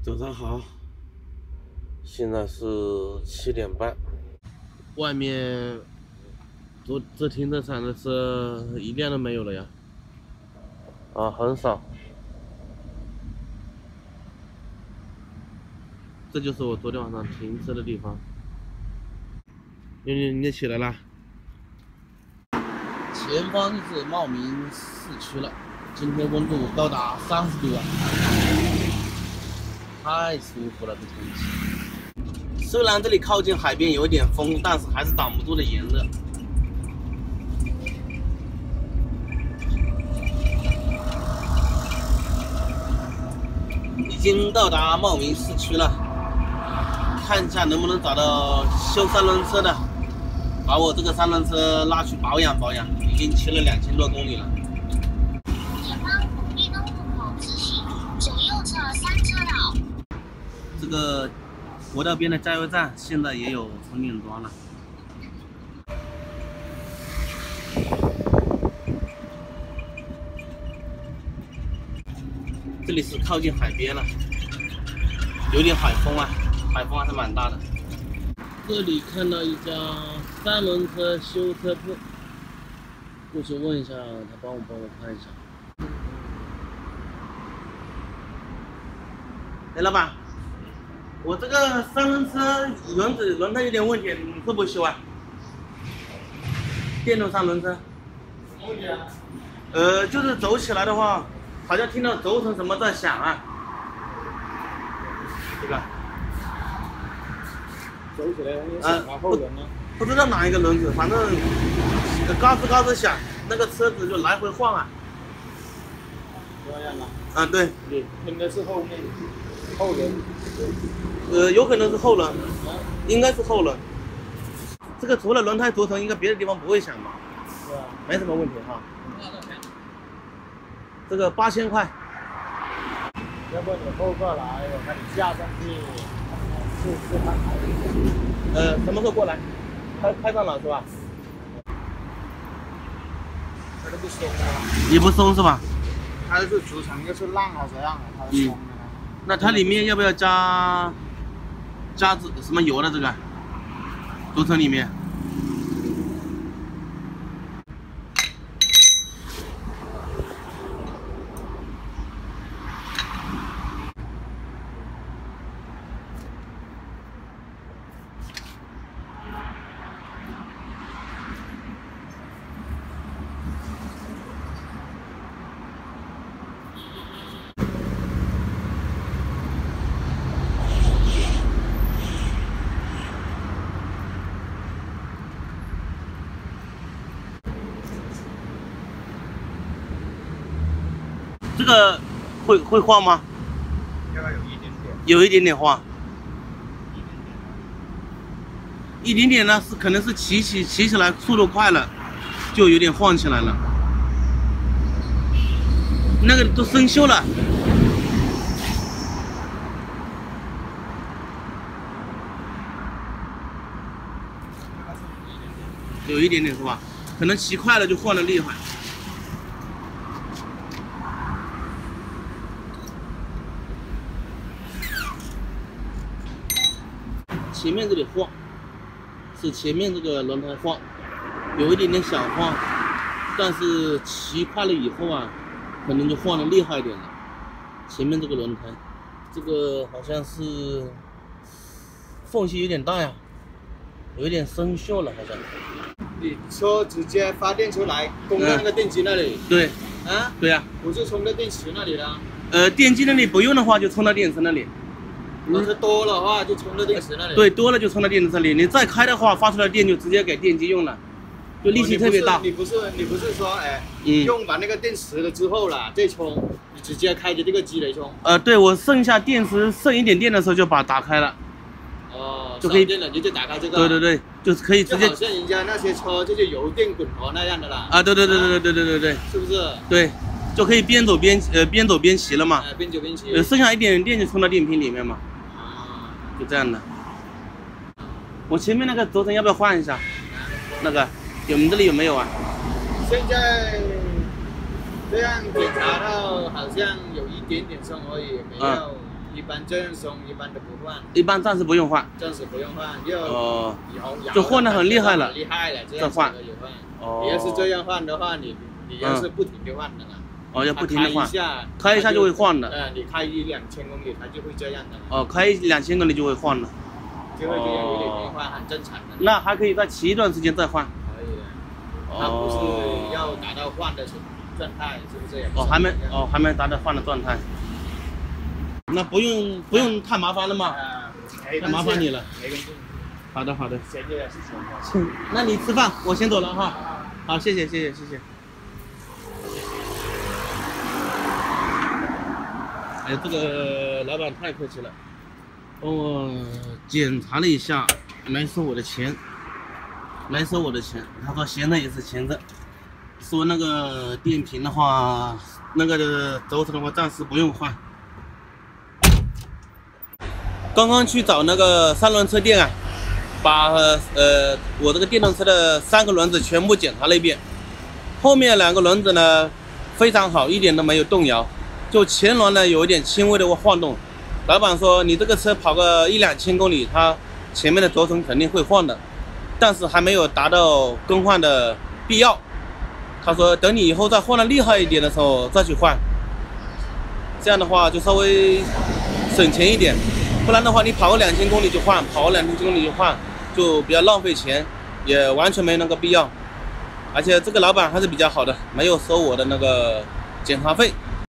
早上好，现在是7点半，外面这停车场的车一辆都没有了呀，很少。这就是我昨天晚上停车的地方。你起来了？前方就是茂名市区了，今天温度高达30度啊，太舒服了，这天气。虽然这里靠近海边有点风，但是还是挡不住的炎热。已经到达茂名市区了，看一下能不能找到修三轮车的，把我这个三轮车拉去保养保养，已经骑了2000多公里了。前方红绿灯路口直行，左右侧3车道。这个国道边的加油站现在也有充电桩了。这里是靠近海边了，有点海风啊，海风还是蛮大的。这里看到一家三轮车修车铺，过去问一下，他帮我看一下。哎，老板，我这个三轮车轮胎有点问题，你会不会修啊？电动三轮车。什么问题啊？就是走起来的话，好像听到轴承什么在响啊，对吧？走起来很响啊，后轮呢？不知道哪一个轮子，反正嘎吱嘎吱响，那个车子就来回晃啊。这样啊？啊，对。你喷的是后轮。有可能是后轮，应该是后轮。这个除了轮胎轴承，应该别的地方不会响吧？是啊。没什么问题哈。这个8000块。要不你后过来，我看你架上去试看。什么时候过来？开上了是吧？它都不松啊。也不松是吧？它是轴承又是烂还是怎样？它是松的。那它里面要不要加什么油的这个轴承里面？这个会晃吗？要有一点点。有一点点晃。一点点呢，可能是骑起来速度快了，就有点晃起来了。那个都生锈了。有一点点是吧？可能骑快了就晃得厉害。前面这里晃，是前面这个轮胎晃，有一点点小晃，但是骑快了以后啊，可能就晃得厉害一点了。前面这个轮胎，这个好像是缝隙有点大呀，有一点生锈了，好像。你说直接发电出来，供到那个电机那里？对。啊？对呀。不是充到电池那里的？电机那里不用的话，就充到电池那里。如果是多了的话，就充到电池那里。对，多了就充到电池那里。你再开的话，发出来的电就直接给电机用了，就力气特别大。你不是说用完那个电池了之后了再充，你直接开着这个机来充？对，我剩下电池剩一点电的时候就把它打开了。哦，就可以电了，你就打开这个。对，就是可以直接。就好像人家那些车就是油电混合那样的啦。对，是不是？对，就可以边走边骑了嘛。边走边骑。剩下一点点电就充到电瓶里面嘛。就这样的。我前面那个轴承要不要换一下？那个我们这里有没有啊？现在这样检查到好像有一点点松而已，没有一般这样松，一般都不换。一般暂时不用换。暂时不用换，又哦，摇就换得很厉害了厉害了，这样再换可以换。哦你要是这样换的话，你要是不停的换的了。哦，要不停的换，开一下就会换的。你开1-2千公里，它就会这样的。哦，开2000公里就会换了。就会这样有点变化，很正常的。那还可以再骑一段时间再换。可以的。它不是要达到换的状态，是不是？哦，还没达到换的状态。那不用太麻烦了嘛。太麻烦你了。没关系。好的。谢谢。那你吃饭，我先走了哈。好，谢谢。哎呀，这个老板太客气了，帮我检查了一下，来收我的钱。他说闲着也是钱着，说那个电瓶的话，那个轴承的话暂时不用换。刚刚去找那个三轮车店啊，把我这个电动车的3个轮子全部检查了一遍，后面2个轮子呢非常好，一点都没有动摇，就前轮呢有一点轻微的晃动。老板说你这个车跑个1-2千公里，它前面的轴承肯定会晃的，但是还没有达到更换的必要。他说等你以后再晃得厉害一点的时候再去换，这样的话就稍微省钱一点。不然的话，你跑个2000公里就换，就比较浪费钱，也完全没那个必要。而且这个老板还是比较好的，没有收我的那个检查费。